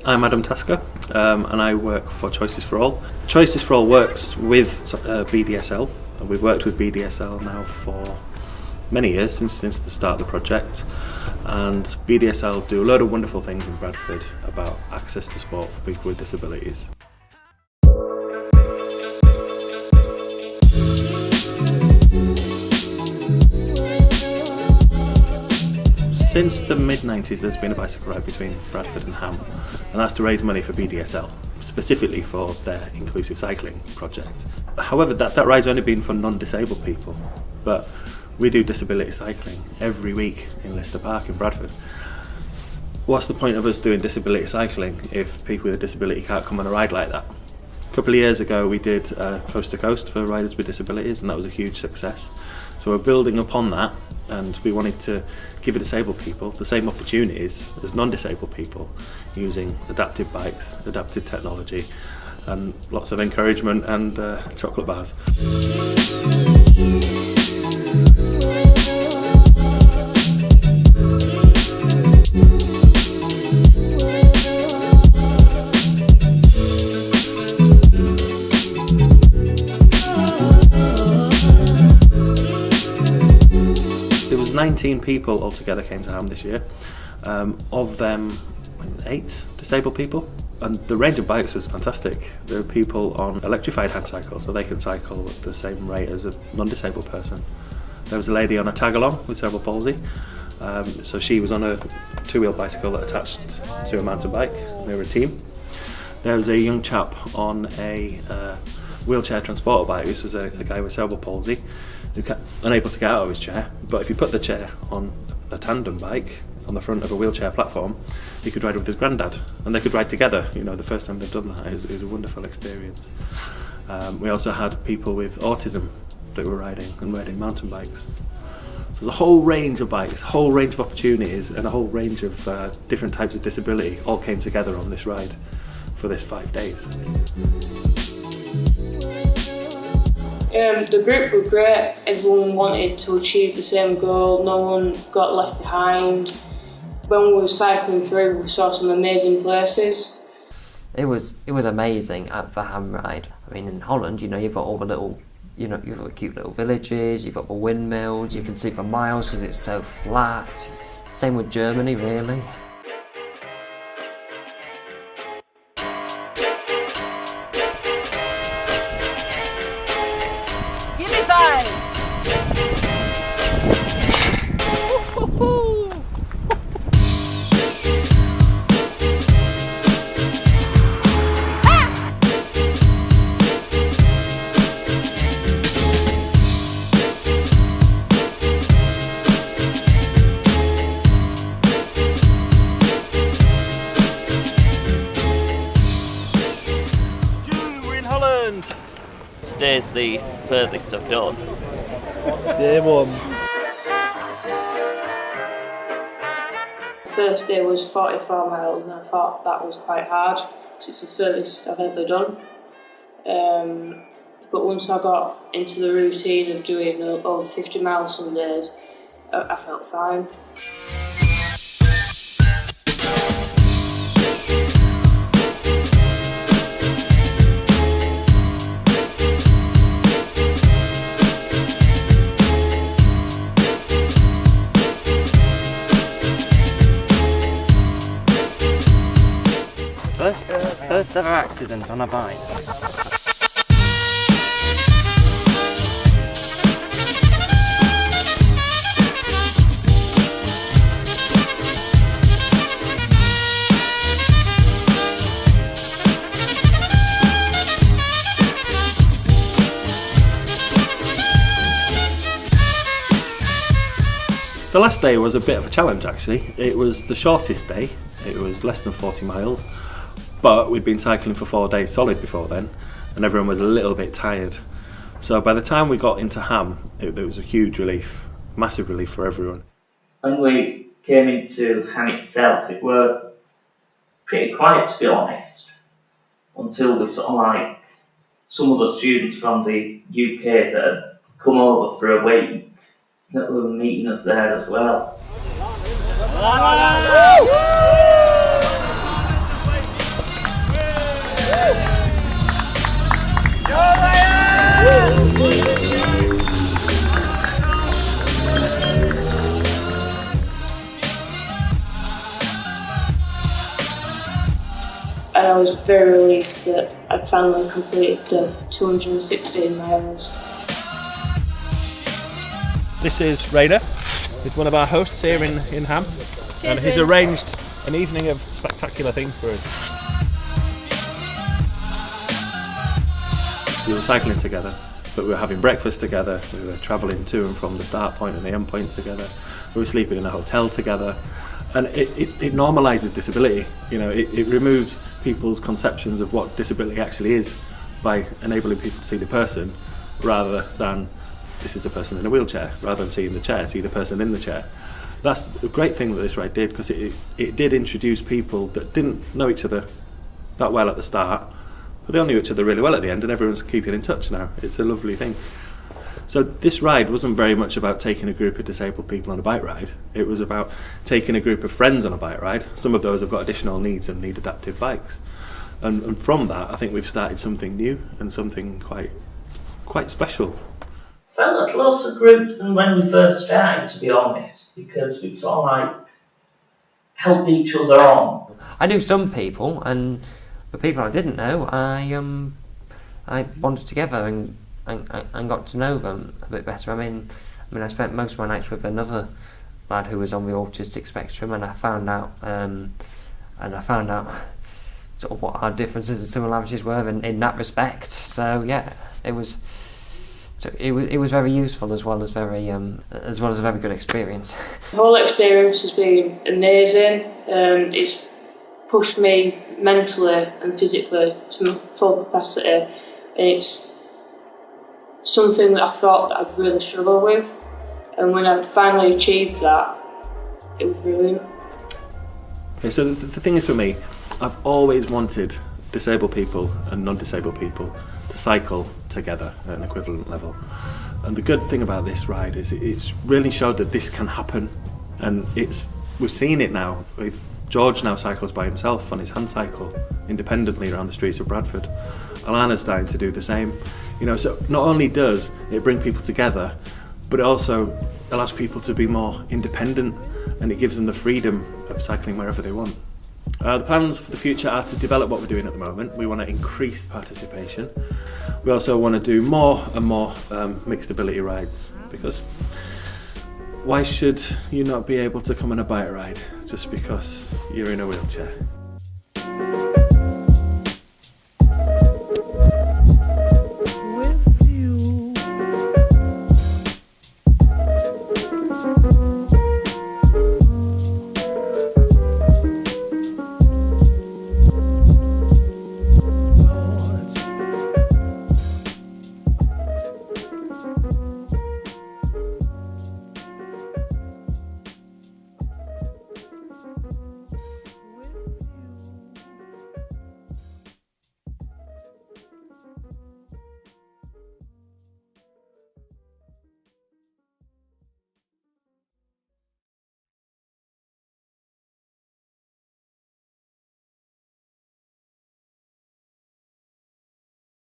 I'm Adam Tasker, and I work for Choices for All. Choices for All works with BDSL. We've worked with BDSL now for many years, since the start of the project, and BDSL do a load of wonderful things in Bradford about access to sport for people with disabilities. Since the mid-90s there's been a bicycle ride between Bradford and Ham, and that's to raise money for BDSL, specifically for their inclusive cycling project. However, that ride's only been for non-disabled people, but we do disability cycling every week in Lister Park in Bradford. What's the point of us doing disability cycling if people with a disability can't come on a ride like that? A couple of years ago we did Coast to Coast for riders with disabilities, and that was a huge success. So we're building upon that, and we wanted to give disabled people the same opportunities as non-disabled people, using adaptive bikes, adaptive technology, and lots of encouragement and chocolate bars. There was 19 people altogether came to Ham this year. Of them, 8 disabled people, and the range of bikes was fantastic. There are people on electrified hand cycles, so they can cycle at the same rate as a non-disabled person. There was a lady on a tag-along with cerebral palsy, so she was on a two-wheel bicycle that attached to a mountain bike. They were a team. There was a young chap on a wheelchair transporter bike. This was a guy with cerebral palsy who unable to get out of his chair, but if you put the chair on a tandem bike on the front of a wheelchair platform, he could ride with his granddad, and they could ride together. You know, the first time they've done that, it was a wonderful experience. We also had people with autism that were riding mountain bikes. So there's a whole range of bikes, a whole range of opportunities, and a whole range of different types of disability all came together on this ride for this 5 days. The group were great. Everyone wanted to achieve the same goal. No one got left behind. When we were cycling through, we saw some amazing places. It was amazing at the Ham ride. I mean, in Holland, you know, you've got all the little, you know, you've got the cute little villages. You've got the windmills. You can see for miles because it's so flat. Same with Germany, really. Today's the furthest I've done. Day one. The first day was 44 miles, and I thought that was quite hard, because it's the furthest I've ever done. But once I got into the routine of doing over 50 miles some days, I felt fine. First ever accident on a bike. The last day was a bit of a challenge actually. It was the shortest day, it was less than 40 miles, but we'd been cycling for 4 days solid before then, and everyone was a little bit tired. So by the time we got into Ham, it was a huge relief, massive relief for everyone. When we came into Ham itself, it were pretty quiet to be honest, until we sort of like some of the students from the UK that had come over for a week that were meeting us there as well. And I was very relieved that I'd finally completed the 216 miles. This is Rayner. He's one of our hosts here in Ham, and he's arranged an evening of spectacular things for us. We were cycling together, but we were having breakfast together, we were travelling to and from the start point and the end point together, we were sleeping in a hotel together, and it normalises disability. You know, it removes people's conceptions of what disability actually is by enabling people to see the person rather than this is the person in a wheelchair, rather than seeing the chair, see the person in the chair. That's a great thing that this ride did, because it did introduce people that didn't know each other that well at the start, but they all knew each other really well at the end, and everyone's keeping in touch now. It's a lovely thing. So this ride wasn't very much about taking a group of disabled people on a bike ride. It was about taking a group of friends on a bike ride. Some of those have got additional needs and need adaptive bikes. And from that, I think we've started something new and something quite special. Felt a closer group than when we first started, to be honest, because we sort of like helped each other on. I knew some people, and the people I didn't know, I bonded together and got to know them a bit better. I mean, I spent most of my nights with another lad who was on the autistic spectrum, and I found out sort of what our differences and similarities were in that respect. So yeah, it was very useful as well as a very good experience. The whole experience has been amazing. It's pushed me mentally and physically to my full capacity, and it's something that I thought that I'd really struggle with, and when I finally achieved that, it was brilliant. Okay, so the thing is, for me, I've always wanted disabled people and non-disabled people to cycle together at an equivalent level. And the good thing about this ride is it's really showed that this can happen, and we've seen it now. George now cycles by himself on his hand cycle independently around the streets of Bradford. Alana's starting to do the same. You know, so not only does it bring people together, but it also allows people to be more independent, and it gives them the freedom of cycling wherever they want. The plans for the future are to develop what we're doing at the moment. We want to increase participation. We also want to do more and more mixed ability rides, because why should you not be able to come on a bike ride just because you're in a wheelchair?